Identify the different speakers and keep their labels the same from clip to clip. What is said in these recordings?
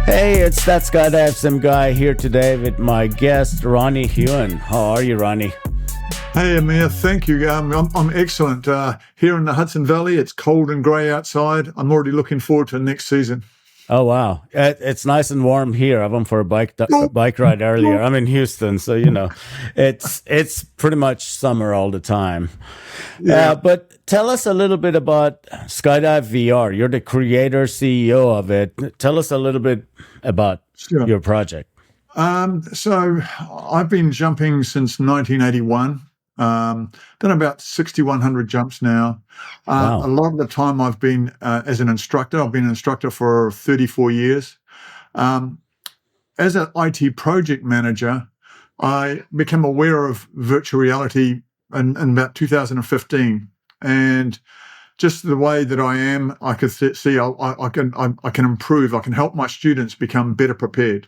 Speaker 1: Hey, it's that Skydive Sim guy here today with my guest, Ronnie Hughan. How are you, Ronnie?
Speaker 2: Hey, Amir, thank you. I'm excellent. Here in the Hudson Valley, it's cold and grey outside. I'm already looking forward to the next season.
Speaker 1: Oh, wow. It's nice and warm here. I went for a bike ride earlier. I'm in Houston, so, it's pretty much summer all the time.
Speaker 2: Yeah,
Speaker 1: But tell us a little bit about Skydive VR. You're the creator, CEO of it. Tell us a little bit about
Speaker 2: sure.
Speaker 1: your project.
Speaker 2: So I've been jumping since 1981. Done about 6,100 jumps now. A
Speaker 1: Wow.
Speaker 2: lot of the time I've been as an instructor. I've been an instructor for 34 years. Um, as an IT project manager, I became aware of virtual reality in about 2015. And just the way that I am, I could see I can improve. I can help my students become better prepared.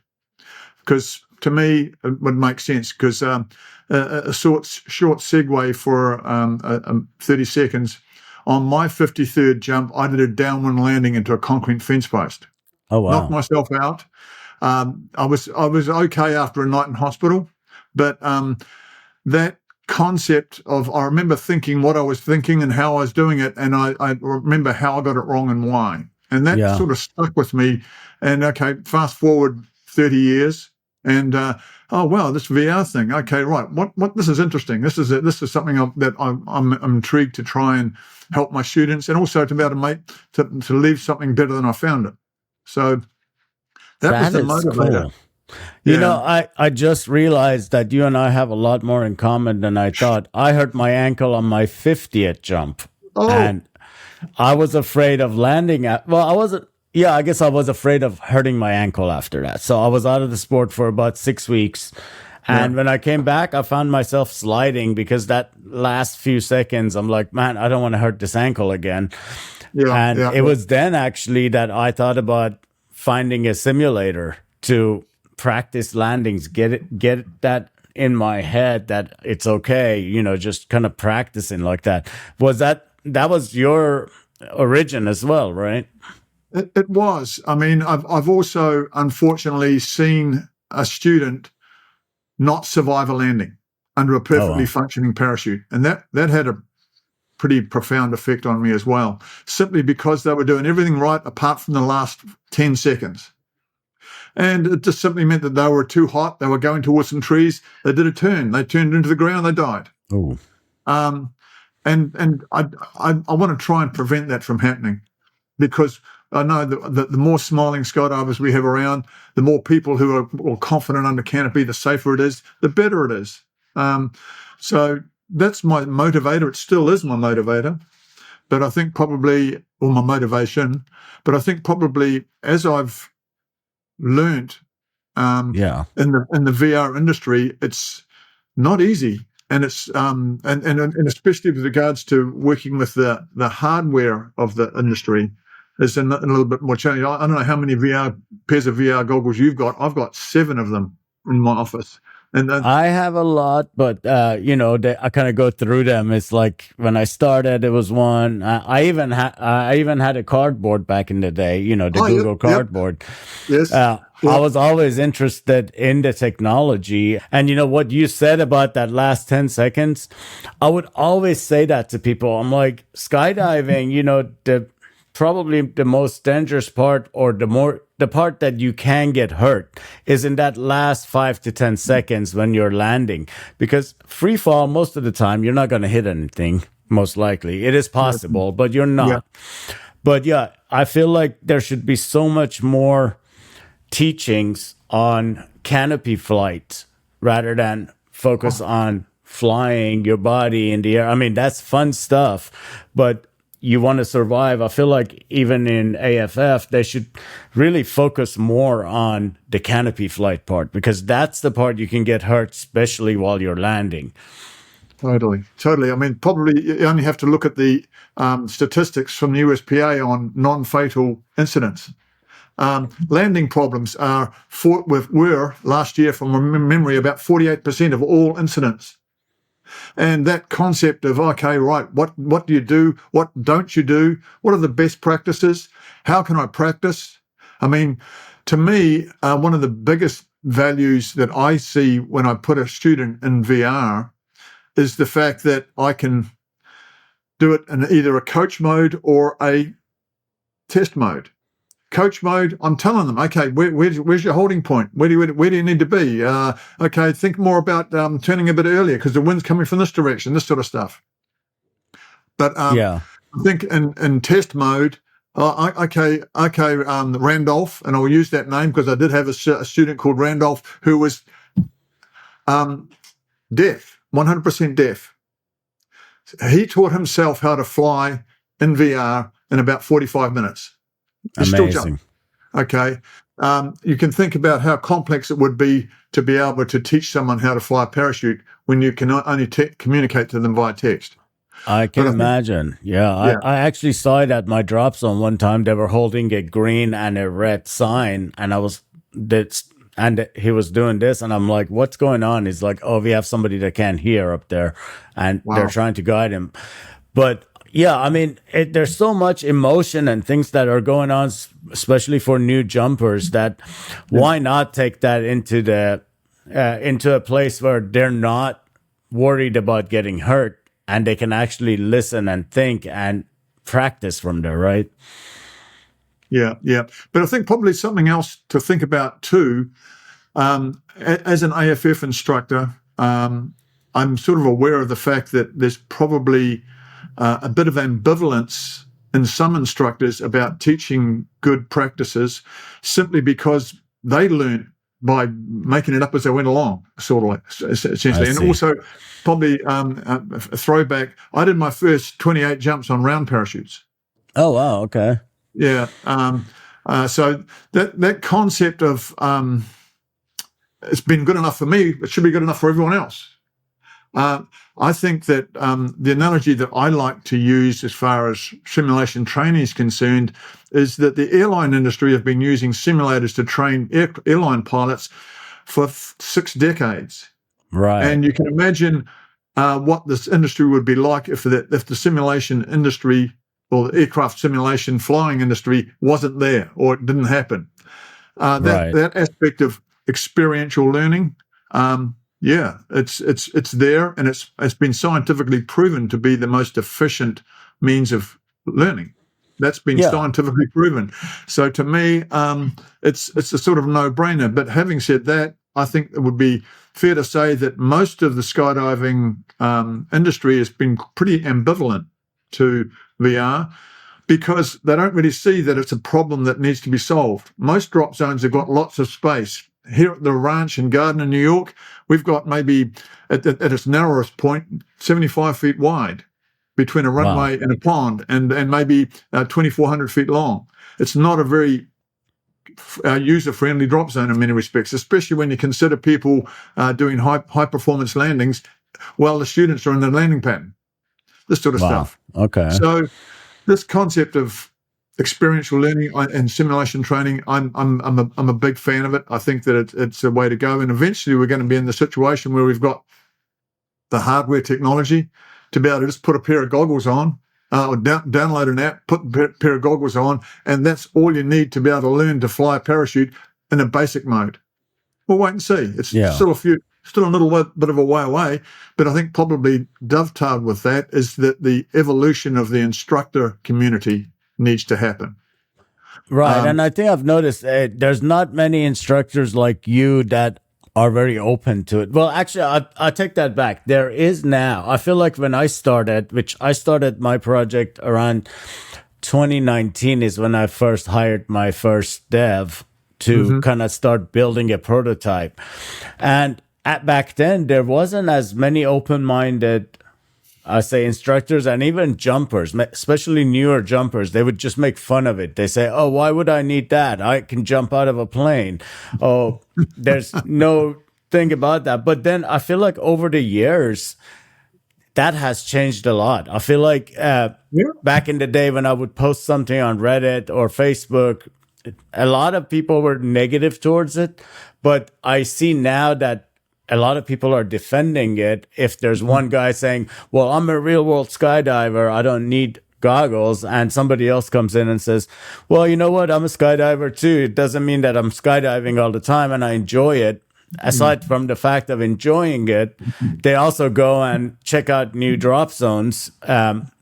Speaker 2: Because to me, it would make sense. Because a short segue for 30 seconds. On my 53rd jump, I did a downwind landing into a concrete fence post.
Speaker 1: Oh,
Speaker 2: Knocked
Speaker 1: wow.
Speaker 2: myself out. I was okay after a night in hospital, but that concept of I remember thinking what I was thinking and how I was doing it, and I remember how I got it wrong and why, and that
Speaker 1: Yeah.
Speaker 2: sort of stuck with me. And okay, fast forward 30 years, and oh wow, this VR thing. Okay, right, what this is interesting. This is something that I'm intrigued to try and help my students, and also to be able to leave something better than I found it. So that was
Speaker 1: That
Speaker 2: the
Speaker 1: is
Speaker 2: motivator.
Speaker 1: cool.
Speaker 2: Yeah.
Speaker 1: I just realized that you and I have a lot more in common than I thought. I hurt my ankle on my 50th jump,
Speaker 2: Oh,
Speaker 1: and I was afraid of landing at, well, I wasn't, yeah, I guess I was afraid of hurting my ankle after that. So I was out of the sport for about 6 weeks.
Speaker 2: yeah,
Speaker 1: And when I came back, I found myself sliding because that last few seconds, I'm like, man, I don't want to hurt this ankle again.
Speaker 2: yeah,
Speaker 1: And
Speaker 2: yeah,
Speaker 1: it was then actually that I thought about finding a simulator to practice landings, get that in my head that it's okay, just kind of practicing like that. That was your origin as well, right?
Speaker 2: It was. I mean, I've also unfortunately seen a student not survive a landing under a
Speaker 1: Oh,
Speaker 2: perfectly
Speaker 1: wow.
Speaker 2: functioning parachute, and that had a pretty profound effect on me as well, simply because they were doing everything right apart from the last 10 seconds. And it just simply meant that they were too hot. They were going towards some trees. They did a turn. They turned into the ground. They died.
Speaker 1: Oh,
Speaker 2: Um, and I want to try and prevent that from happening, because I know that the more smiling skydivers we have around, the more people who are more confident under canopy, the safer it is, the better it is. So that's my motivator. It still is my motivator, but I think probably, or my motivation, but I think probably as I've learnt
Speaker 1: yeah.
Speaker 2: in the VR industry, it's not easy, and it's and especially with regards to working with the hardware of the industry is a little bit more challenging. I don't know how many pairs of VR goggles you've got. I've got 7 of them in my office, and
Speaker 1: I have a lot, but I kind of go through them. It's like when I started, it was one. I even had a cardboard back in the day. The
Speaker 2: oh yep,
Speaker 1: Google
Speaker 2: yep,
Speaker 1: Cardboard.
Speaker 2: yes,
Speaker 1: I
Speaker 2: yep,
Speaker 1: was always interested in the technology, and what you said about that last 10 seconds. I would always say that to people. I'm like, skydiving. The probably the most dangerous part, or the part that you can get hurt, is in that last 5 to 10 seconds when you're landing, because free fall, most of the time you're not going to hit anything. Most likely it is possible, but you're
Speaker 2: yeah,
Speaker 1: not. But yeah, I feel like there should be so much more teachings on canopy flight rather than focus on flying your body in the air. I mean, that's fun stuff, but you want to survive. I feel like even in AFF, they should really focus more on the canopy flight part, because that's the part you can get hurt, especially while you're landing.
Speaker 2: totally. I mean, probably you only have to look at the statistics from the USPA on non-fatal incidents. Landing problems were last year, from memory, about 48% of all incidents. And that concept of, okay, right, what do you do? What don't you do? What are the best practices? How can I practice? I mean, to me, one of the biggest values that I see when I put a student in VR is the fact that I can do it in either a coach mode or a test mode. Coach mode, I'm telling them, okay, where's your holding point? Where do you need to be? Okay, think more about turning a bit earlier because the wind's coming from this direction, this sort of stuff. But I think in test mode, Randolph, and I'll use that name because I did have a student called Randolph who was deaf, 100% deaf. He taught himself how to fly in VR in about 45 minutes.
Speaker 1: Amazing.
Speaker 2: Okay. You can think about how complex it would be to be able to teach someone how to fly a parachute when you can only communicate to them via text.
Speaker 1: I can imagine. I actually saw it at my drop zone one time. They were holding a green and a red sign, and he was doing this, and I'm like, what's going on? He's like, oh, we have somebody that can't hear up there, and they're trying to guide him. But yeah, I mean, there's so much emotion and things that are going on, especially for new jumpers, that why not take that into a place where they're not worried about getting hurt, and they can actually listen and think and practice from there, right?
Speaker 2: Yeah. But I think probably something else to think about too, as an AFF instructor, I'm sort of aware of the fact that there's probably a bit of ambivalence in some instructors about teaching good practices simply because they learned by making it up as they went along, sort of like, essentially. And also probably a throwback, I did my first 28 jumps on round parachutes.
Speaker 1: Oh, wow. Okay.
Speaker 2: Yeah. So that concept of it's been good enough for me, it should be good enough for everyone else. I think that the analogy that I like to use as far as simulation training is concerned is that the airline industry have been using simulators to train airline pilots for 6 decades.
Speaker 1: Right.
Speaker 2: And you can imagine what this industry would be like if the simulation industry or the aircraft simulation flying industry wasn't there or it didn't happen. That aspect of experiential learning, it's there, and it's been scientifically proven to be the most efficient means of learning. That's been scientifically proven. So to me, it's a sort of no-brainer. But having said that, I think it would be fair to say that most of the skydiving industry has been pretty ambivalent to VR because they don't really see that it's a problem that needs to be solved. Most drop zones have got lots of space. Here at the ranch in Gardner, New York, we've got maybe at its narrowest point 75 feet wide between a runway and a pond, and maybe 2,400 feet long. It's not a very user-friendly drop zone in many respects, especially when you consider people doing high-performance landings while the students are in the landing pattern. This sort of stuff.
Speaker 1: Okay.
Speaker 2: So this concept of experiential learning and simulation training, I'm a big fan of it. I think that it's a way to go, and eventually we're going to be in the situation where we've got the hardware technology to be able to just put a pair of goggles on, or download an app, put a pair of goggles on, and that's all you need to be able to learn to fly a parachute in a basic mode. We'll wait and see. It's still a little bit of a way away, but I think probably dovetailed with that is that the evolution of the instructor community needs to happen.
Speaker 1: Right. And I think I've noticed there's not many instructors like you that are very open to it. Well, actually, I take that back. There is now. I feel like when I started, which I started my project around 2019 is when I first hired my first dev to kind of start building a prototype. And back then, there wasn't as many open-minded instructors and even jumpers, especially newer jumpers. They would just make fun of it. They say, oh, why would I need that? I can jump out of a plane. Oh, there's no thing about that. But then I feel like over the years, that has changed a lot. I feel like back in the day when I would post something on Reddit or Facebook, a lot of people were negative towards it. But I see now that a lot of people are defending it. If there's one guy saying, well, I'm a real world skydiver, I don't need goggles and somebody else comes in and says, well, you know what? I'm a skydiver too. It doesn't mean that I'm skydiving all the time and I enjoy it. Aside from the fact of enjoying it, they also go and check out new drop zones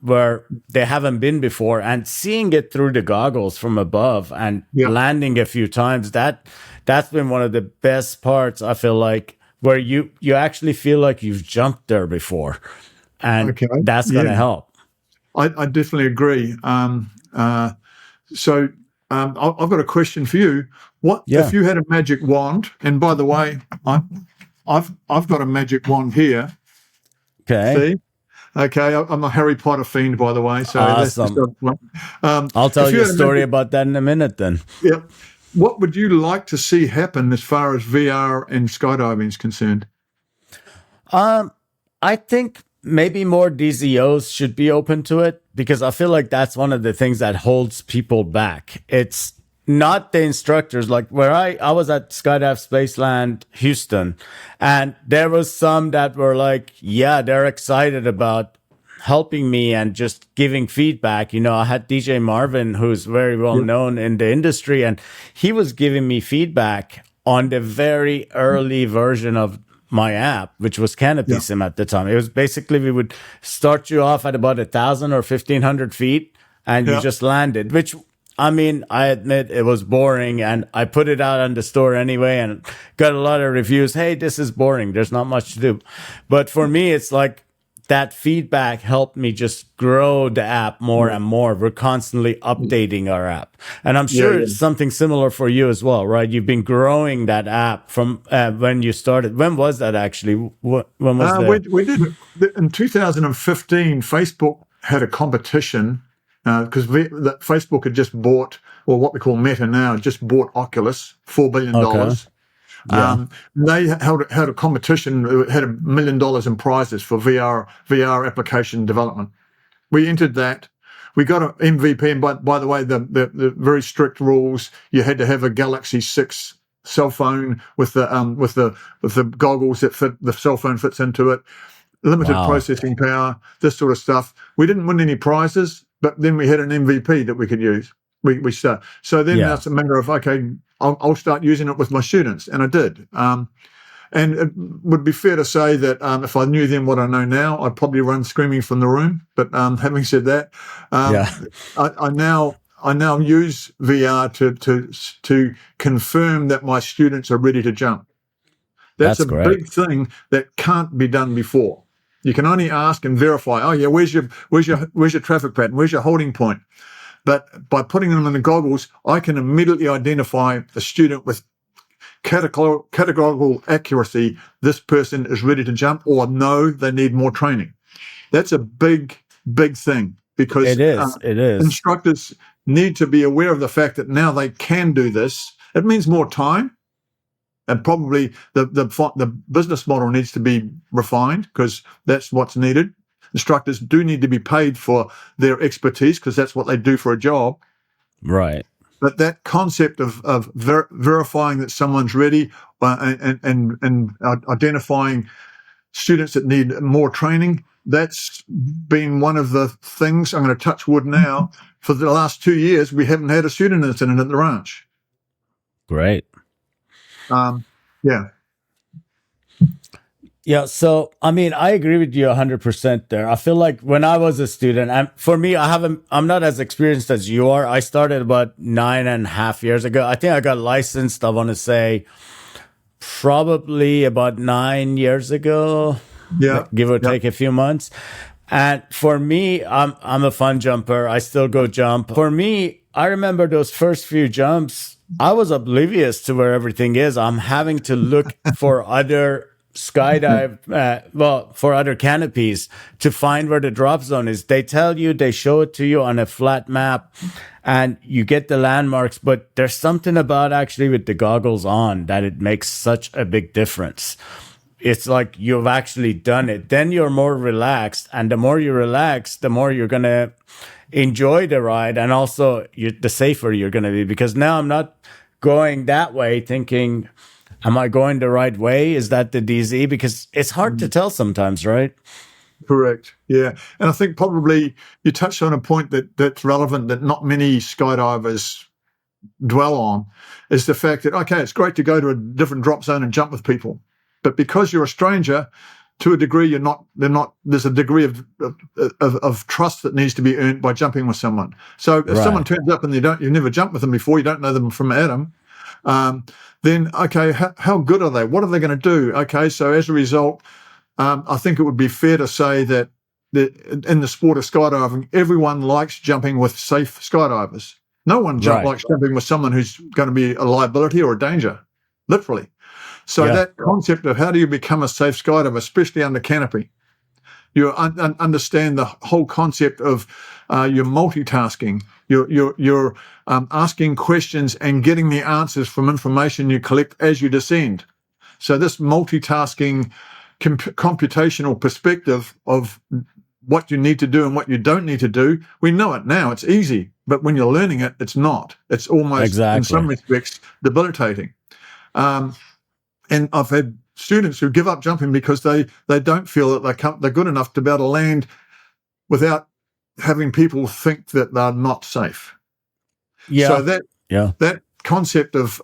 Speaker 1: where they haven't been before, and seeing it through the goggles from above and landing a few times. That's been one of the best parts, I feel like, where you actually feel like you've jumped there before, and that's going to help.
Speaker 2: I definitely agree. So I've got a question for you. What if you had a magic wand? And by the way, I've got a magic wand here.
Speaker 1: Okay.
Speaker 2: See? Okay, I'm a Harry Potter fiend, by the way. So
Speaker 1: awesome. I'll tell you a story about that in a minute then.
Speaker 2: Yeah. What would you like to see happen as far as VR and skydiving is concerned?
Speaker 1: I think maybe more DZOs should be open to it, because I feel like that's one of the things that holds people back. It's not the instructors. Like where I was at Skydive Spaceland Houston, and there was some that were like, yeah, they're excited about helping me and just giving feedback. You know, I had DJ Marvin, who's very well known in the industry, and he was giving me feedback on the very early version of my app, which was Canopy Sim at the time. It was basically, we would start you off at about 1,000 or 1,500 feet, and you just landed, which, I mean, I admit it was boring, and I put it out on the store anyway and got a lot of reviews. Hey, this is boring. There's not much to do. But for me, it's like that feedback helped me just grow the app more and more. We're constantly updating our app. And I'm sure it's something similar for you as well, right? You've been growing that app from when you started. When was that actually? When was that?
Speaker 2: We did in 2015. Facebook had a competition because Facebook had just bought, or what we call Meta now, just bought Oculus, $4 billion. They held a competition. It had $1 million in prizes for VR application development. We entered that. We got an MVP, and by the way, the very strict rules. You had to have a Galaxy 6 cell phone with the goggles that fit, the cell phone fits into it. Limited processing power, this sort of stuff. We didn't win any prizes, but then we had an MVP that we could use. We start. So then that's a matter of, okay, I'll start using it with my students, and I did. And it would be fair to say that if I knew then what I know now, I'd probably run screaming from the room. But having said that, I now use VR to confirm that my students are ready to jump. That's a big thing that can't be done before. You can only ask and verify. Oh yeah, where's your traffic pattern? Where's your holding point? But by putting them in the goggles, I can immediately identify a student with categorical accuracy. This person is ready to jump, or no, they need more training. That's a big thing, because
Speaker 1: it is.
Speaker 2: Instructors need to be aware of the fact that now they can do this. It means more time, and probably the business model needs to be refined, because that's what's needed. Instructors do need to be paid for their expertise, because that's what they do for a job.
Speaker 1: Right.
Speaker 2: But that concept of verifying that someone's ready and identifying students that need more training, that's been one of the things, I'm going to touch wood now, for the last 2 years, we haven't had a student incident at the ranch.
Speaker 1: Great.
Speaker 2: Yeah,
Speaker 1: so I mean, I agree with you 100% there. I feel like when I was a student, and for me, I'm not as experienced as you are. I started about 9.5 years ago. I think I got licensed, I want to say, probably about 9 years ago. Yeah, give or take a few months. And for me, I'm a fun jumper. I still go jump. For me, I remember those first few jumps, I was oblivious to where everything is. I'm having to look for other skydive, for other canopies to find where the drop zone is. They tell you, they show it to you on a flat map, and you get the landmarks, but there's something about actually with the goggles on that it makes such a big difference. It's like you've actually done it. Then you're more relaxed, and the more you relax, the more you're going to enjoy the ride, and also the safer you're going to be, because now I'm not going that way thinking, am I going the right way? Is that the DZ? Because it's hard to tell sometimes, right?
Speaker 2: Correct. Yeah. And I think probably you touched on a point that's relevant that not many skydivers dwell on, is the fact that, okay, it's great to go to a different drop zone and jump with people, but because you're a stranger, to a degree, there's a degree of trust that needs to be earned by jumping with someone. So if someone turns up and you've never jumped with them before, you don't know them from Adam, then, okay, how good are they? What are they going to do? Okay, so as a result, I think it would be fair to say that in the sport of skydiving, everyone likes jumping with safe skydivers. No one likes jumping with someone who's going to be a liability or a danger, literally. So that concept of how do you become a safe skydiver, especially under Canopy, you understand the whole concept of your multitasking, you're asking questions and getting the answers from information you collect as you descend. So this multitasking computational perspective of what you need to do and what you don't need to do, we know it now. It's easy. But when you're learning it, it's not. It's almost, in some respects, debilitating. And I've had students who give up jumping because they don't feel that they're good enough to be able to land without having people think that they're not safe. Yeah. So that concept of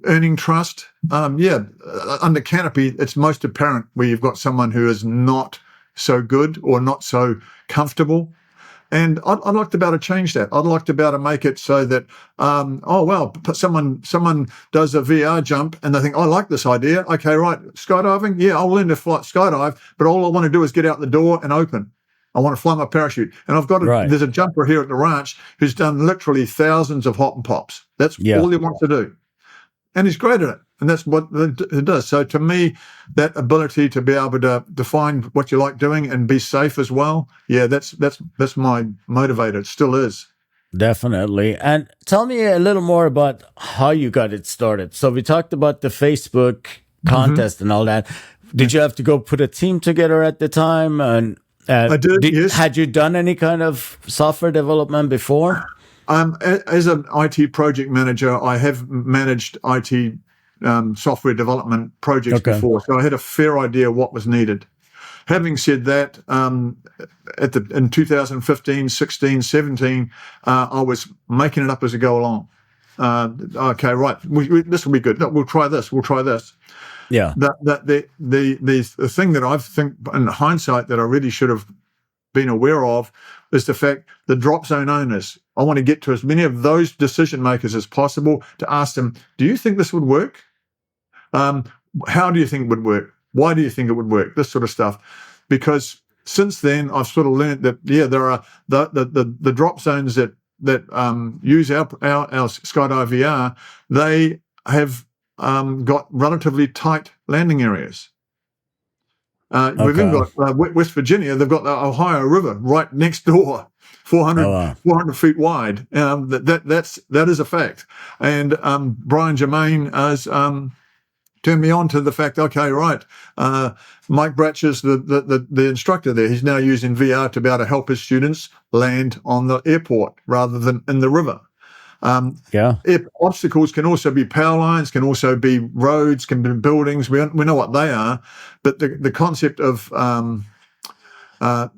Speaker 2: earning trust, under Canopy, it's most apparent where you've got someone who is not so good or not so comfortable. And I'd like to be able to change that. I'd like to be able to make it so that, someone does a VR jump and they think, I like this idea. Okay, right, skydiving? Yeah, I'll learn to skydive, but all I want to do is get out the door and open. I want to fly my parachute. And I've got there's a jumper here at the ranch who's done literally thousands of hop and pops. That's all he wants to do. And he's great at it. And that's what it does. So to me, that ability to be able to define what you like doing and be safe as well, that's my motivator. It still is.
Speaker 1: Definitely. And tell me a little more about how you got it started. So we talked about the Facebook contest and all that. Did you have to go put a team together at the time? And
Speaker 2: I did, yes.
Speaker 1: Had you done any kind of software development before?
Speaker 2: As an IT project manager, I have managed IT software development projects before, so I had a fair idea what was needed. Having said that, in 2015, 16, 17, I was making it up as I go along. Okay, right, this will be good. No, we'll try this. We'll try this.
Speaker 1: Yeah.
Speaker 2: The thing that I think, in hindsight, that I really should have been aware of is the fact the drop zone owners. I want to get to as many of those decision makers as possible to ask them, do you think this would work? How do you think it would work? Why do you think it would work? This sort of stuff. Because since then, I've sort of learned that, there are the drop zones that use our Skydive VR, they have got relatively tight landing areas. We've even got West Virginia. They've got the Ohio River right next door, 400 feet wide. That is a fact. And Brian Germain has turned me on to the fact. Okay, right. Mike Bratch is the instructor there. He's now using VR to be able to help his students land on the airport rather than in the river. Obstacles can also be power lines, can also be roads, can be buildings. We know what they are, but the concept of the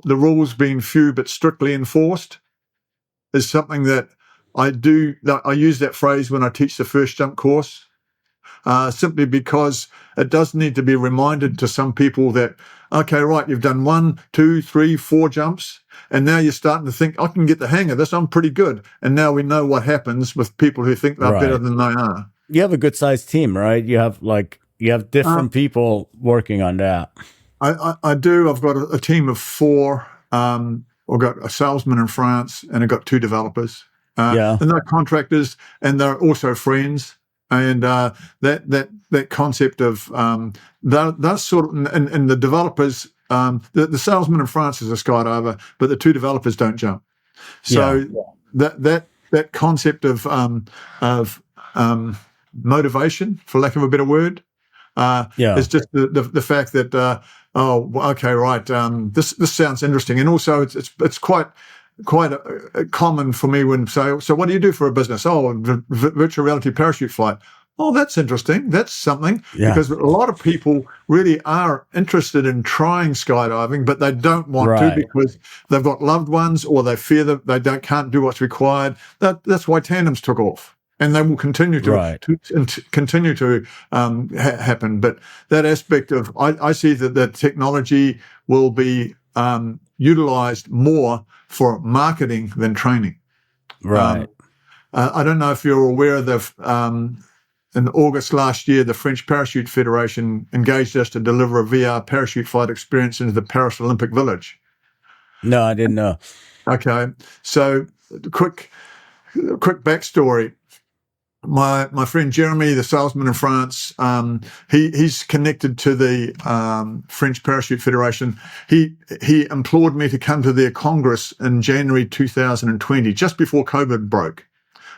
Speaker 2: rules being few but strictly enforced is something that I do. I use that phrase when I teach the first jump course, simply because it does need to be reminded to some people that, okay, right, you've done 1, 2, 3, 4 jumps. And now you're starting to think, I can get the hang of this. I'm pretty good. And now we know what happens with people who think they're better than they are.
Speaker 1: You have a good sized team, right? You have different people working on that.
Speaker 2: I do. I've got a team of 4. I've got a salesman in France and I've got 2 developers. And they're contractors and they're also friends. And that concept of that sort of, and the developers, the salesman in France is a skydiver, but the 2 developers don't jump. So that concept of motivation, for lack of a better word, is just the fact that okay, right, this sounds interesting, and also it's quite common for me when say, so what do you do for a business? Oh, virtual reality parachute flight. oh, that's interesting. That's something.
Speaker 1: Yeah.
Speaker 2: Because a lot of people really are interested in trying skydiving, but they don't want to
Speaker 1: Right.
Speaker 2: because they've got loved ones or they fear that they can't do what's required. That's why tandems took off. And they will continue
Speaker 1: Right.
Speaker 2: to happen. But that aspect of, I see that the technology will be utilized more for marketing than training.
Speaker 1: Right.
Speaker 2: I don't know if you're aware of in August last year, the French Parachute Federation engaged us to deliver a VR parachute flight experience into the Paris Olympic Village.
Speaker 1: No, I didn't know.
Speaker 2: Okay, so quick backstory. My friend Jeremy, the salesman in France, he's connected to the French Parachute Federation. He implored me to come to their Congress in January 2020, just before COVID broke.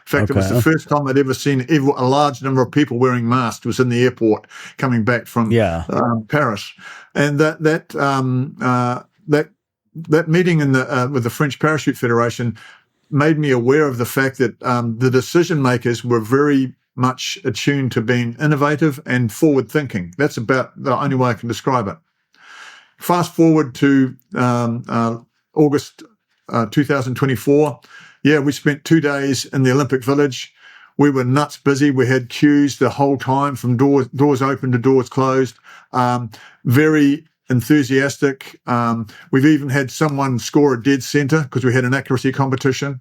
Speaker 2: In fact, It was the first time I'd ever seen a large number of people wearing masks. It was in the airport coming back from Paris, and that meeting with the French Parachute Federation made me aware of the fact that the decision makers were very much attuned to being innovative and forward thinking. That's about the only way I can describe it. Fast forward to August 2024. Yeah, we spent 2 days in the Olympic Village. We were nuts busy. We had queues the whole time from doors open to doors closed. Very enthusiastic. We've even had someone score a dead center because we had an accuracy competition.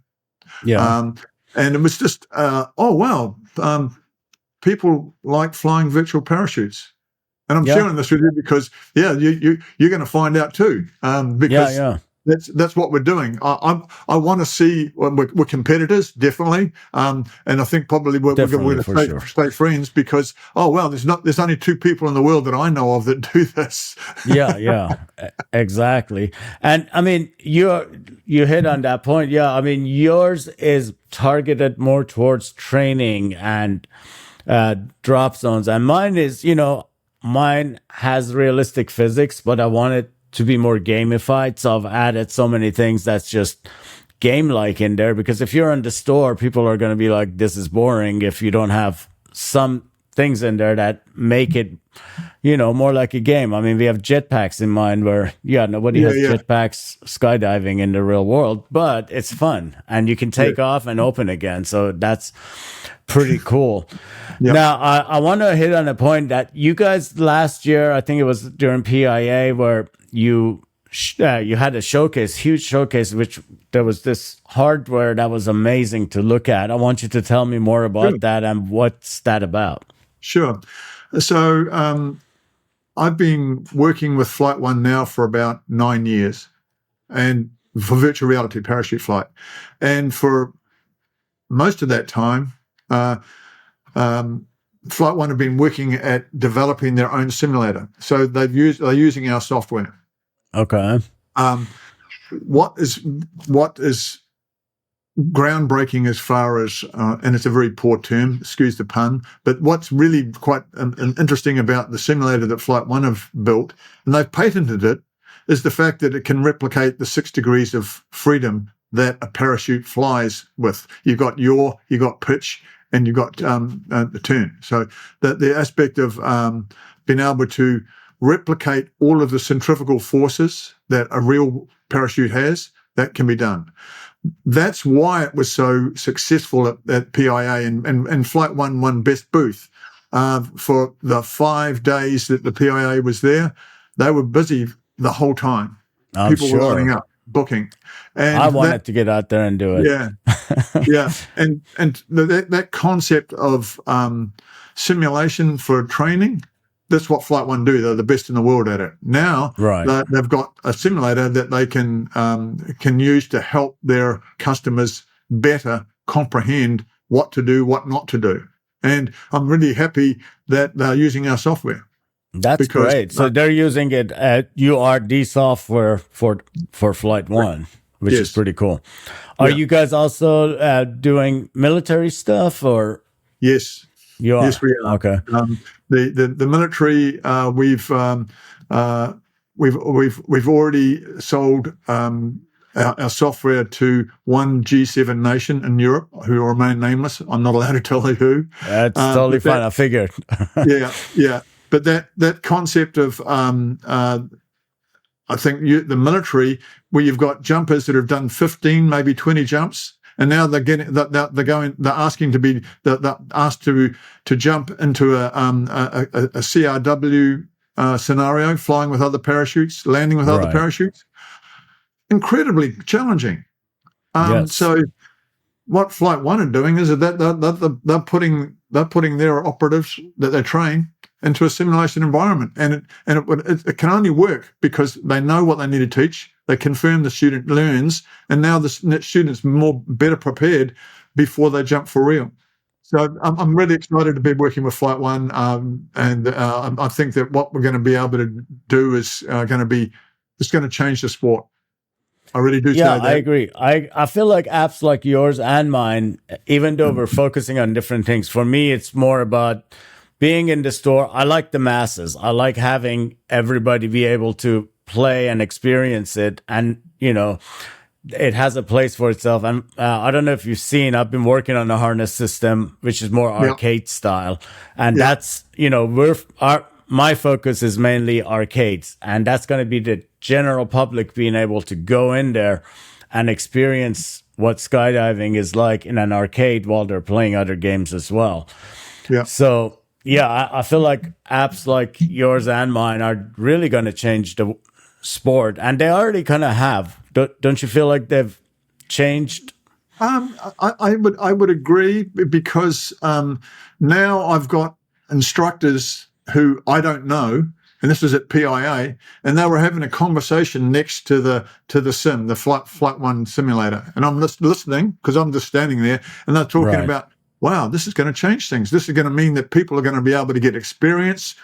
Speaker 1: Yeah.
Speaker 2: And it was just, oh, wow, people like flying virtual parachutes. And I'm sharing this with you because, you're going to find out too. Because that's what we're doing. I want to see, we're competitors, definitely. And I think probably we're going to stay friends because, oh, well, there's only 2 people in the world that I know of that do this.
Speaker 1: Yeah, exactly. And I mean, you hit on that point. Yeah, I mean, yours is targeted more towards training and drop zones. And mine is, mine has realistic physics, but I want it to be more gamified. So I've added so many things that's just game-like in there, because if you're in the store, people are going to be like, this is boring if you don't have some things in there that make it, more like a game. I mean, we have jetpacks in mind where, nobody has jetpacks skydiving in the real world, but it's fun and you can take off and open again. So that's pretty cool. Now, I want to hit on a point that you guys last year, I think it was during PIA, where you had a showcase, huge showcase, which there was this hardware that was amazing to look at. I want you to tell me more about that and what's that about.
Speaker 2: Sure. So I've been working with Flight One now for about 9 years, and for virtual reality parachute flight. And for most of that time, Flight One have been working at developing their own simulator. So they're using our software.
Speaker 1: Okay.
Speaker 2: What is groundbreaking as far as, and it's a very poor term, excuse the pun, but what's really quite interesting about the simulator that Flight One have built, and they've patented it, is the fact that it can replicate the 6 degrees of freedom that a parachute flies with. You've got pitch, and you've got the turn. So the aspect of being able to replicate all of the centrifugal forces that a real parachute has, that can be done. That's why it was so successful at PIA, and Flight One won Best Booth. For the 5 days that the PIA was there, they were busy the whole time. People were lining up, booking. And
Speaker 1: I wanted to get out there and do it.
Speaker 2: Yeah. And that concept of simulation for training, that's what Flight One do. They're the best in the world at it. Now they've got a simulator that they can use to help their customers better comprehend what to do, what not to do. And I'm really happy that they're using our software.
Speaker 1: That's great. So they're using it at URD software for Flight One, which is pretty cool. Are you guys also doing military stuff, or?
Speaker 2: Yes.
Speaker 1: You are?
Speaker 2: Yes, we are.
Speaker 1: Okay.
Speaker 2: The military, we've already sold our software to one G7 nation in Europe who will remain nameless. I'm not allowed to tell you who.
Speaker 1: That's totally fine. I figured.
Speaker 2: Yeah. But that concept of I think the military, where you've got jumpers that have done 15, maybe 20 jumps, and now they're asking to jump into a CRW scenario, flying with other parachutes, landing with other parachutes. Incredibly challenging.
Speaker 1: Yes.
Speaker 2: So what Flight One are doing is that they're putting their operatives that they train into a simulation environment, and it can only work because they know what they need to teach. They confirm the student learns, and now the student's better prepared before they jump for real. So I'm really excited to be working with Flight One, and I think that what we're going to be able to do is going to change the sport. I really do.
Speaker 1: Yeah,
Speaker 2: say that.
Speaker 1: I agree. I feel like apps like yours and mine, even though we're focusing on different things, for me, it's more about being in the store. I like the masses. I like having everybody be able to play and experience it. And, it has a place for itself. And I don't know if you've seen, I've been working on a harness system, which is more arcade style. And that's, my focus is mainly arcades. And that's going to be the general public being able to go in there and experience what skydiving is like in an arcade while they're playing other games as well.
Speaker 2: Yeah.
Speaker 1: So, yeah, I feel like apps like yours and mine are really going to change the sport, and they already kind of have. Don't you feel like they've changed?
Speaker 2: I would agree, because now I've got instructors who I don't know, and this was at PIA, and they were having a conversation next to the sim, the Flight One simulator, and I'm listening because I'm just standing there, and they're talking about, wow, this is going to change things. This is going to mean that people are going to be able to get experience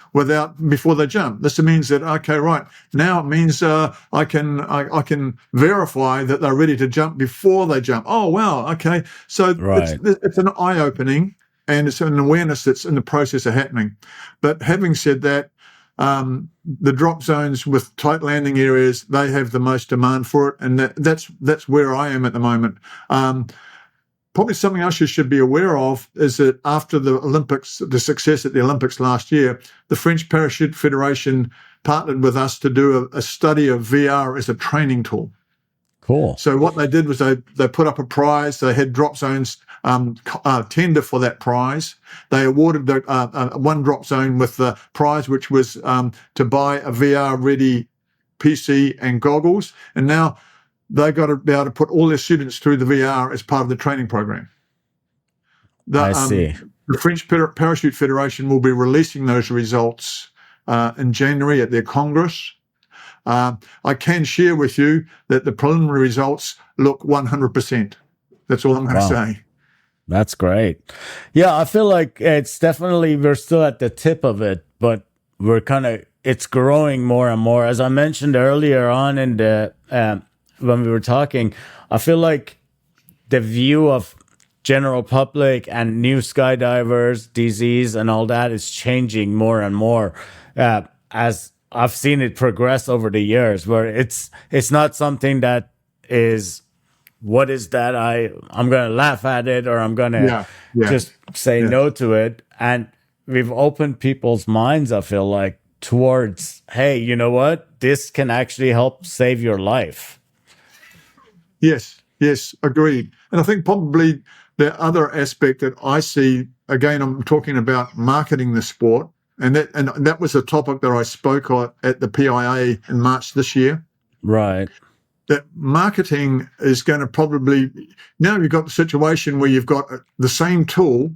Speaker 2: before they jump. This means that, okay, right, now it means I can verify that they're ready to jump before they jump. Oh, wow, okay. So it's an eye-opening, and it's an awareness that's in the process of happening. But having said that, the drop zones with tight landing areas, they have the most demand for it, and that's where I am at the moment. Probably something else you should be aware of is that after the Olympics, the success at the Olympics last year, the French Parachute Federation partnered with us to do a study of VR as a training tool.
Speaker 1: Cool.
Speaker 2: So what they did was they put up a prize. They had drop zones tender for that prize. They awarded one drop zone with the prize, which was to buy a VR-ready PC and goggles. And now they've got to be able to put all their students through the VR as part of the training program.
Speaker 1: I see.
Speaker 2: The French Parachute Federation will be releasing those results in January at their Congress. I can share with you that the preliminary results look 100%. That's all I'm going to say.
Speaker 1: That's great. Yeah, I feel like it's definitely, we're still at the tip of it, but it's growing more and more. As I mentioned earlier on in the when we were talking, I feel like the view of general public and new skydivers, DZs, and all that is changing more and more. As I've seen it progress over the years, where it's not something that is, what is that? I'm going to laugh at it, or I'm going to just say no to it. And we've opened people's minds, I feel like, towards, hey, you know what? This can actually help save your life.
Speaker 2: Yes, agreed. And I think probably the other aspect that I see, again, I'm talking about marketing the sport, and that was a topic that I spoke at the PIA in March this year.
Speaker 1: Right.
Speaker 2: That marketing is going to probably, now you've got the situation where you've got the same tool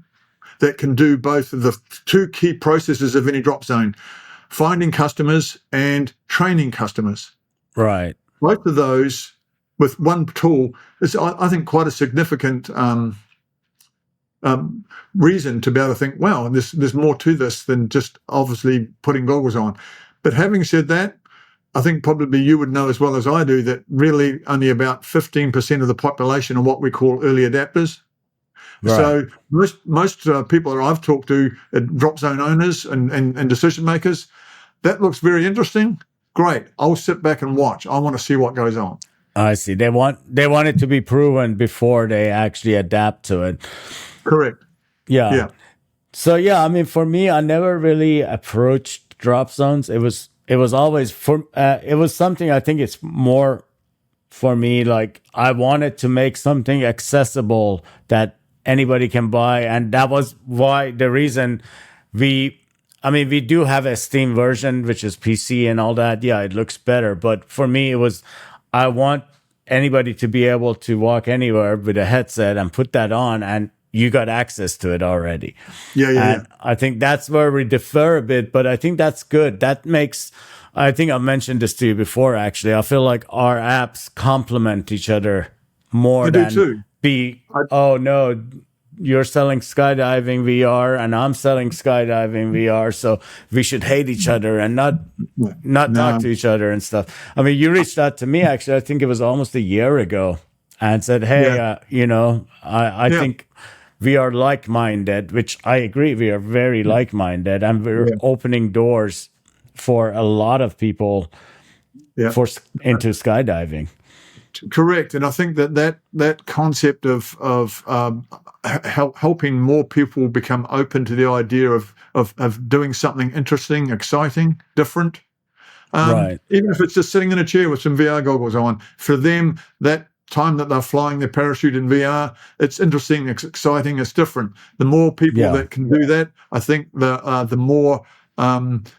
Speaker 2: that can do both of the two key processes of any drop zone, finding customers and training customers.
Speaker 1: Right.
Speaker 2: Both of those with one tool is, I think, quite a significant reason to be able to think, wow, there's more to this than just obviously putting goggles on. But having said that, I think probably you would know as well as I do that really only about 15% of the population are what we call early adapters. Right. So most people that I've talked to, drop zone owners and decision makers, that looks very interesting. Great. I'll sit back and watch. I want to see what goes on.
Speaker 1: I see. They want it to be proven before they actually adapt to it.
Speaker 2: Correct.
Speaker 1: Yeah.
Speaker 2: Yeah.
Speaker 1: So yeah, I mean, for me, I never really approached drop zones. It was always it was something. I think it's more for me. Like I wanted to make something accessible that anybody can buy, and that was why the reason we. I mean, we do have a Steam version, which is PC and all that. Yeah, it looks better, but for me, it was I want anybody to be able to walk anywhere with a headset and put that on, and you got access to it already.
Speaker 2: Yeah. Yeah. Yeah.
Speaker 1: And I think that's where we differ a bit, but I think that's good. That makes, I think I've mentioned this to you before, actually. I feel like our apps complement each other more
Speaker 2: I do
Speaker 1: than
Speaker 2: too.
Speaker 1: oh no, you're selling skydiving VR and I'm selling skydiving VR. So we should hate each other and not talk
Speaker 2: No.
Speaker 1: to each other and stuff. I mean, you reached out to me, actually, I think it was almost a year ago and said, hey,
Speaker 2: Yeah.
Speaker 1: I
Speaker 2: Yeah.
Speaker 1: think we are like-minded, which I agree, we are very like-minded, and we're
Speaker 2: Yeah.
Speaker 1: opening doors for a lot of people
Speaker 2: Yeah.
Speaker 1: into skydiving.
Speaker 2: Correct, and I think that concept of helping more people become open to the idea of doing something interesting, exciting, different,
Speaker 1: Right.
Speaker 2: even if it's just sitting in a chair with some VR goggles on, for them that time that they're flying their parachute in VR, it's interesting, it's exciting, it's different. The more people
Speaker 1: Yeah.
Speaker 2: that can do that, I think the more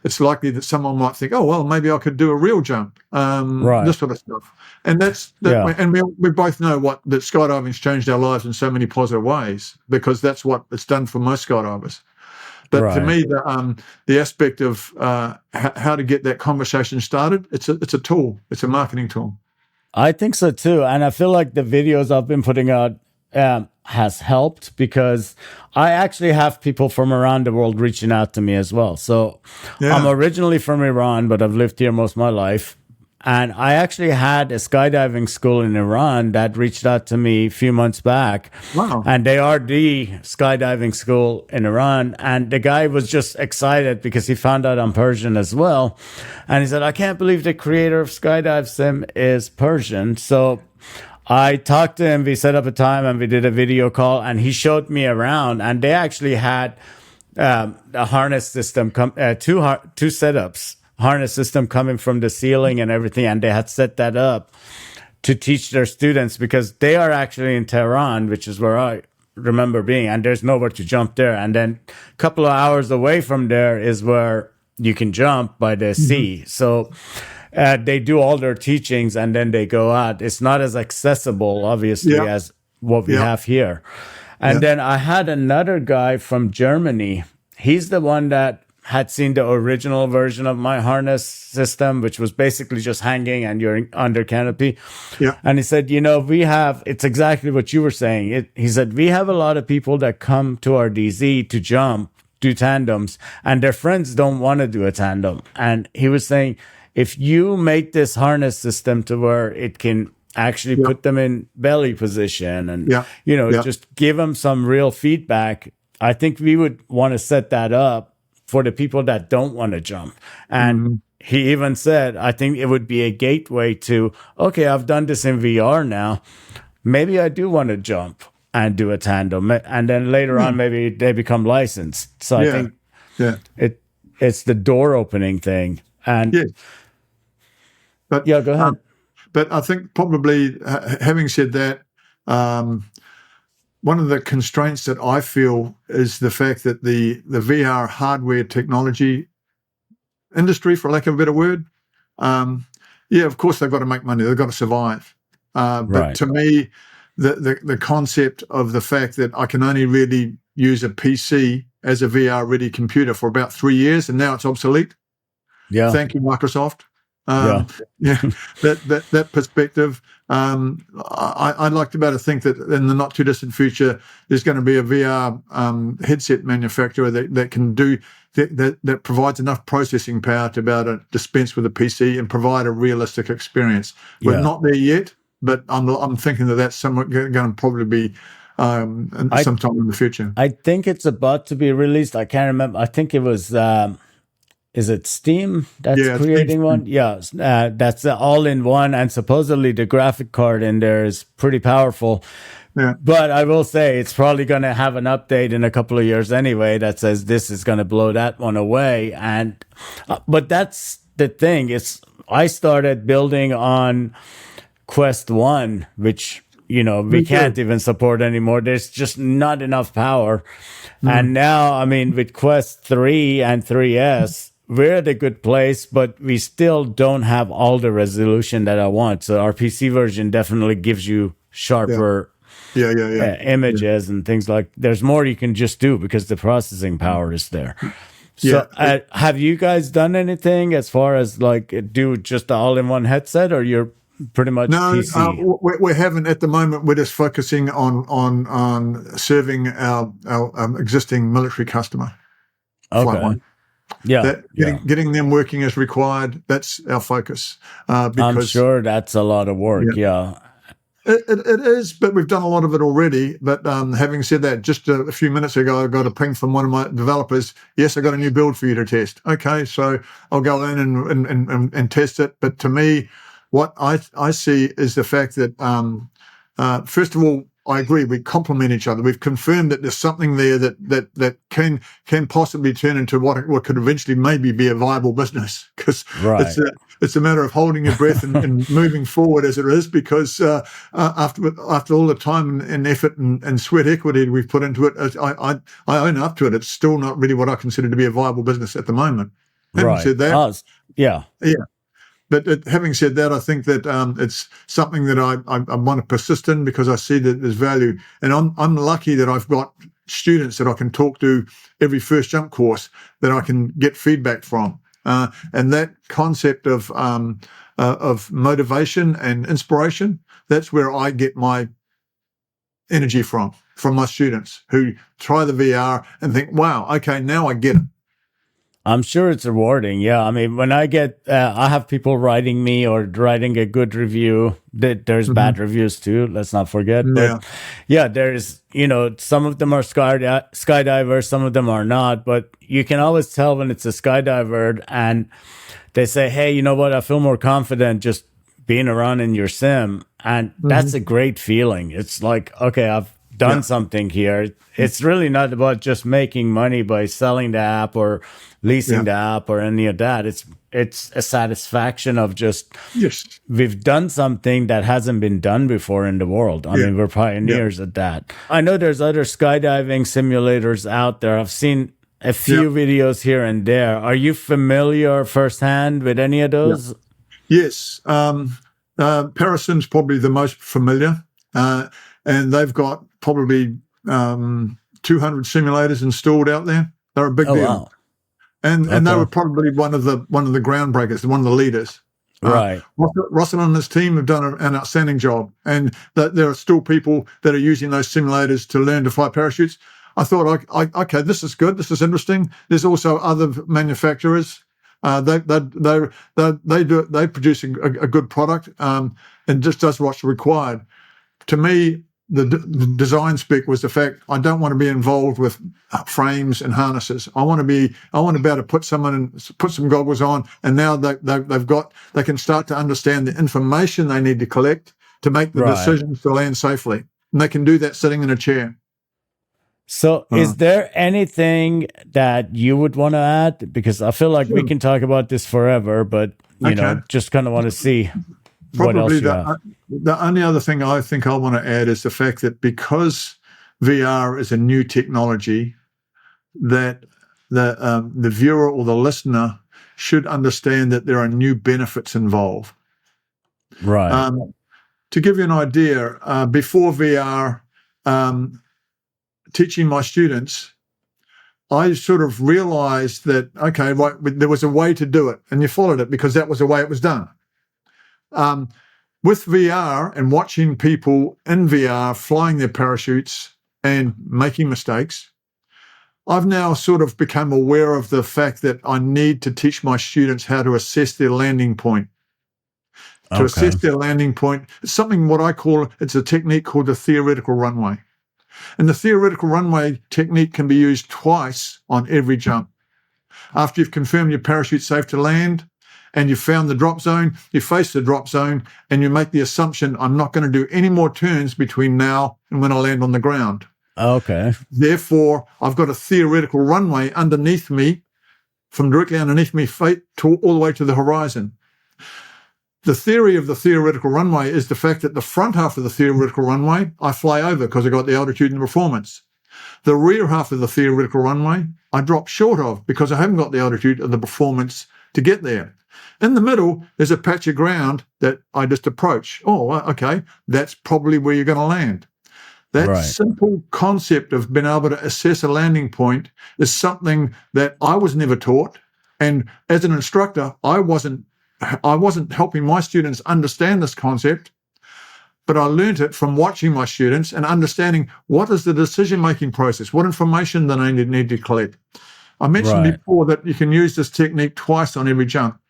Speaker 2: it's likely that someone might think, oh well, maybe I could do a real jump,
Speaker 1: Right.
Speaker 2: this sort of stuff. And
Speaker 1: Yeah.
Speaker 2: and we both know that skydiving's changed our lives in so many positive ways, because that's what it's done for most skydivers. But to
Speaker 1: Right.
Speaker 2: me, the aspect of how to get that conversation started, it's a tool, it's a marketing tool.
Speaker 1: I think so too. And I feel like the videos I've been putting out has helped, because I actually have people from around the world reaching out to me as well. So
Speaker 2: Yeah.
Speaker 1: I'm originally from Iran, but I've lived here most of my life. And I actually had a skydiving school in Iran that reached out to me a few months back.
Speaker 2: Wow.
Speaker 1: And they are the skydiving school in Iran. And the guy was just excited because he found out I'm Persian as well. And he said, I can't believe the creator of Skydive Sim is Persian. So I talked to him. We set up a time and we did a video call, and he showed me around. And they actually had a harness system, two setups, harness system coming from the ceiling and everything. And they had set that up to teach their students, because they are actually in Tehran, which is where I remember being, and there's nowhere to jump there. And then a couple of hours away from there is where you can jump by the sea. So they do all their teachings and then they go out. It's not as accessible, obviously,
Speaker 2: Yeah.
Speaker 1: as what we
Speaker 2: Yeah.
Speaker 1: have here. And
Speaker 2: Yeah.
Speaker 1: then I had another guy from Germany. He's the one that had seen the original version of my harness system, which was basically just hanging and you're under canopy.
Speaker 2: Yeah.
Speaker 1: And he said, it's exactly what you were saying. He said, we have a lot of people that come to our DZ to jump, do tandems, and their friends don't want to do a tandem. And he was saying, if you make this harness system to where it can actually put them in belly position and, just give them some real feedback, I think we would want to set that up for the people that don't want to jump. And he even said, I think it would be a gateway to, okay, I've done this in VR now. Maybe I do want to jump and do a tandem. And then later on, maybe they become licensed. So I think it's the door opening thing. And
Speaker 2: but
Speaker 1: go ahead.
Speaker 2: But I think probably, having said that, one of the constraints that I feel is the fact that the VR hardware technology industry, for lack of a better word, of course they've got to make money, they've got to survive. But to me, the concept of the fact that I can only really use a PC as a VR ready computer for about 3 years, and now it's obsolete.
Speaker 1: Yeah.
Speaker 2: Thank you, Microsoft. That perspective. I'd like to be able to think that in the not too distant future, there's going to be a VR headset manufacturer that can do that provides enough processing power to be able to dispense with a PC and provide a realistic experience. We're not there yet, but I'm thinking that's somewhat going to probably be sometime in the future.
Speaker 1: I think it's about to be released. I can't remember. I think it was is it Steam that's
Speaker 2: Yeah, it's
Speaker 1: creating
Speaker 2: been-
Speaker 1: one? Yeah, that's the all-in-one, and supposedly the graphic card in there is pretty powerful.
Speaker 2: Yeah.
Speaker 1: But I will say it's probably going to have an update in a couple of years anyway that says this is going to blow that one away. And but that's the thing. I started building on Quest 1, which we can't even support anymore. There's just not enough power. And now, I mean, with Quest 3 and 3S, we're at a good place, but we still don't have all the resolution that I want. So our PC version definitely gives you sharper images and things like. There's more you can just do because the processing power is there. So have you guys done anything as far as like do just the all-in-one headset, or you're pretty much PC?
Speaker 2: We haven't at the moment. We're just focusing on serving our existing military customer. Flight One.
Speaker 1: Yeah,
Speaker 2: getting them working as required. That's our focus. Because
Speaker 1: I'm sure that's a lot of work. Yeah.
Speaker 2: It is, but we've done a lot of it already. But having said that, just a few minutes ago, I got a ping from one of my developers. Yes, I got a new build for you to test. Okay, so I'll go in and test it. But to me, what I see is the fact that, first of all, I agree, we complement each other. We've confirmed that there's something there that can possibly turn into what could eventually maybe be a viable business, because it's a matter of holding your breath and moving forward as it is, because after all the time and effort and sweat equity we've put into it, I own up to it. It's still not really what I consider to be a viable business at the moment. Having said that, But having said that, I think that it's something that I want to persist in, because I see that there's value. And I'm lucky that I've got students that I can talk to every first jump course that I can get feedback from. And that concept of motivation and inspiration, that's where I get my energy from my students who try the VR and think, wow, okay, now I get it.
Speaker 1: I'm sure it's rewarding. Yeah. I mean, when I have people writing me or writing a good review, there's bad reviews too. Let's not forget. But there's, some of them are skydivers, some of them are not, but you can always tell when it's a skydiver and they say, hey, you know what? I feel more confident just being around in your sim. And that's a great feeling. It's like, okay, I've done something here. It's really not about just making money by selling the app or leasing the app or any of that. It's a satisfaction of just we've done something that hasn't been done before in the world. I mean, we're pioneers at that. I know there's other skydiving simulators out there. I've seen a few videos here and there. Are you familiar firsthand with any of those?
Speaker 2: Yes. Parasim's probably the most familiar. And they've got probably 200 simulators installed out there. They're a big deal. Wow. And they were probably one of the groundbreakers, one of the leaders.
Speaker 1: Right.
Speaker 2: Russell and his team have done an outstanding job, and that there are still people that are using those simulators to learn to fly parachutes. I thought, okay, this is good. This is interesting. There's also other manufacturers. They produce a good product, and just does what's required. To me, the design spec was the fact I don't want to be involved with frames and harnesses. I want to be able to put some goggles on, and now they can start to understand the information they need to collect to make the decisions to land safely, and they can do that sitting in a chair.
Speaker 1: So is there anything that you would want to add? Because I feel like we can talk about this forever, but just kind of want to see.
Speaker 2: Probably the only other thing I think I want to add is the fact that because VR is a new technology, that the viewer or the listener should understand that there are new benefits involved.
Speaker 1: Right.
Speaker 2: To give you an idea, before VR, teaching my students, I sort of realized that, okay, there was a way to do it, and you followed it because that was the way it was done. With VR and watching people in VR flying their parachutes and making mistakes, I've now sort of become aware of the fact that I need to teach my students how to assess their landing point. To assess their landing point, it's something it's a technique called the theoretical runway. And the theoretical runway technique can be used twice on every jump. After you've confirmed your parachute's safe to land and you've found the drop zone, you face the drop zone and you make the assumption, I'm not going to do any more turns between now and when I land on the ground.
Speaker 1: Okay.
Speaker 2: Therefore, I've got a theoretical runway underneath me, from directly underneath me all the way to the horizon. The theory of the theoretical runway is the fact that the front half of the theoretical runway, I fly over because I got the altitude and the performance. The rear half of the theoretical runway, I drop short of because I haven't got the altitude or the performance to get there. In the middle, there's a patch of ground that I just approach. Oh, okay, that's probably where you're going to land. That simple concept of being able to assess a landing point is something that I was never taught. And as an instructor, I wasn't helping my students understand this concept, but I learned it from watching my students and understanding what is the decision-making process, what information that I need to collect. I mentioned before that you can use this technique twice on every jump.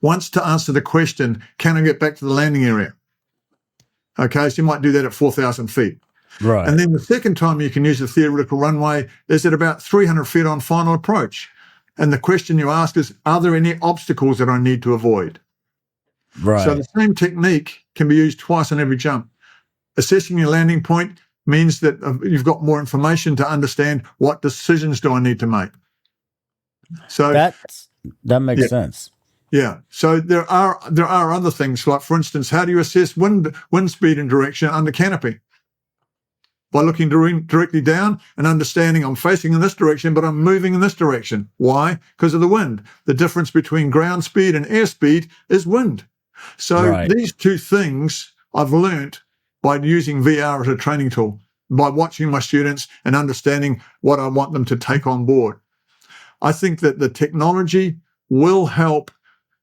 Speaker 2: Once to answer the question, can I get back to the landing area? Okay, so you might do that at 4,000 feet.
Speaker 1: Right.
Speaker 2: And then the second time you can use the theoretical runway is at about 300 feet on final approach. And the question you ask is, are there any obstacles that I need to avoid?
Speaker 1: Right.
Speaker 2: So the same technique can be used twice on every jump. Assessing your landing point means that you've got more information to understand what decisions do I need to make. So
Speaker 1: that makes sense.
Speaker 2: Yeah. So there are other things, like, for instance, how do you assess wind speed and direction under canopy? By looking directly down and understanding I'm facing in this direction, but I'm moving in this direction. Why? Because of the wind. The difference between ground speed and air speed is wind. So these two things I've learnt by using VR as a training tool, by watching my students and understanding what I want them to take on board. I think that the technology will help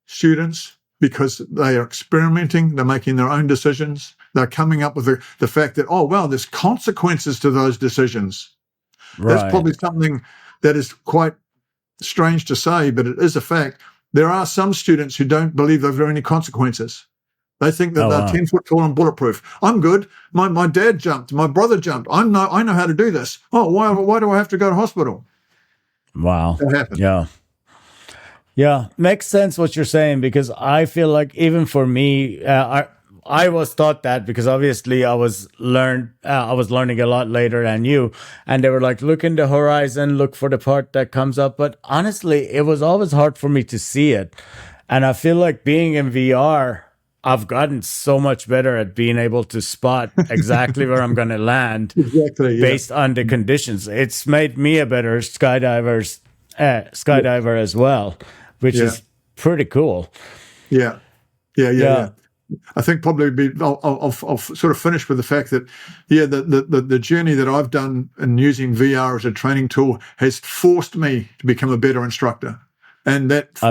Speaker 2: students because they are experimenting, they're making their own decisions, they're coming up with the fact that, oh, well, there's consequences to those decisions. That's probably something that is quite strange to say, but it is a fact. There are some students who don't believe there are any consequences. They think that they're 10 foot tall and bulletproof. I'm good. My dad jumped. My brother jumped. I know how to do this. Oh, why do I have to go to hospital?
Speaker 1: Wow.
Speaker 2: That happened.
Speaker 1: Yeah. Yeah, makes sense what you're saying, because I feel like even for me, I was taught that because obviously I was learning a lot later than you, and they were like, look in the horizon, look for the part that comes up. But honestly, it was always hard for me to see it, and I feel like being in VR, I've gotten so much better at being able to spot exactly where I'm going to land based on the conditions. It's made me a better skydiver as well, which is pretty cool. Yeah.
Speaker 2: I think probably I'll sort of finish with the fact that, the journey that I've done in using VR as a training tool has forced me to become a better instructor. And that's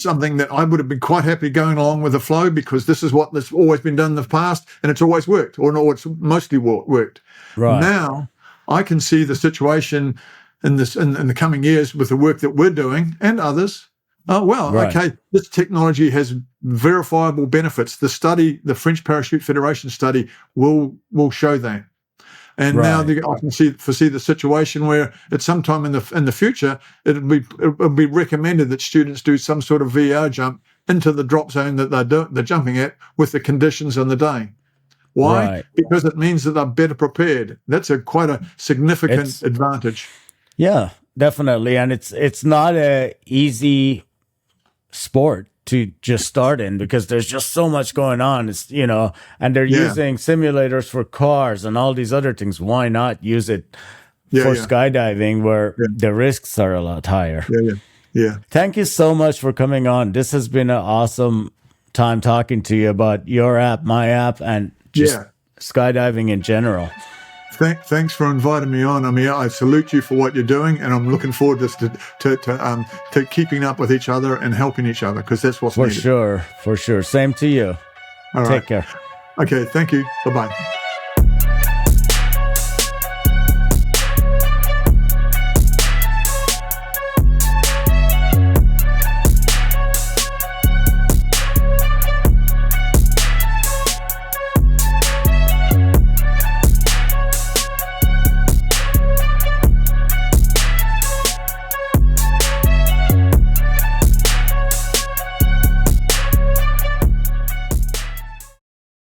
Speaker 2: something that I would have been quite happy going along with the flow, because this is what that's always been done in the past, and it's always worked, or no, it's mostly worked.
Speaker 1: Right.
Speaker 2: Now I can see the situation in the coming years with the work that we're doing and others. Okay, this technology has verifiable benefits. The French Parachute Federation study will show that. And now I can foresee the situation where at some time in the future it'll be recommended that students do some sort of VR jump into the drop zone that they're jumping at with the conditions on the day. Why? Because it means that they're better prepared. That's quite a significant advantage.
Speaker 1: Yeah, definitely, and it's not a easy sport to just start in, because there's just so much going on. It's, and they're using simulators for cars and all these other things. Why not use it for skydiving, where the risks are a lot higher?
Speaker 2: Yeah.
Speaker 1: Thank you so much for coming on. This has been an awesome time talking to you about your app, my app, and just skydiving in general.
Speaker 2: Thanks for inviting me on. I mean, I salute you for what you're doing, and I'm looking forward to keeping up with each other and helping each other, because that's what's needed.
Speaker 1: For sure. Same to you.
Speaker 2: All right.
Speaker 1: Take care.
Speaker 2: Okay, thank you. Bye-bye.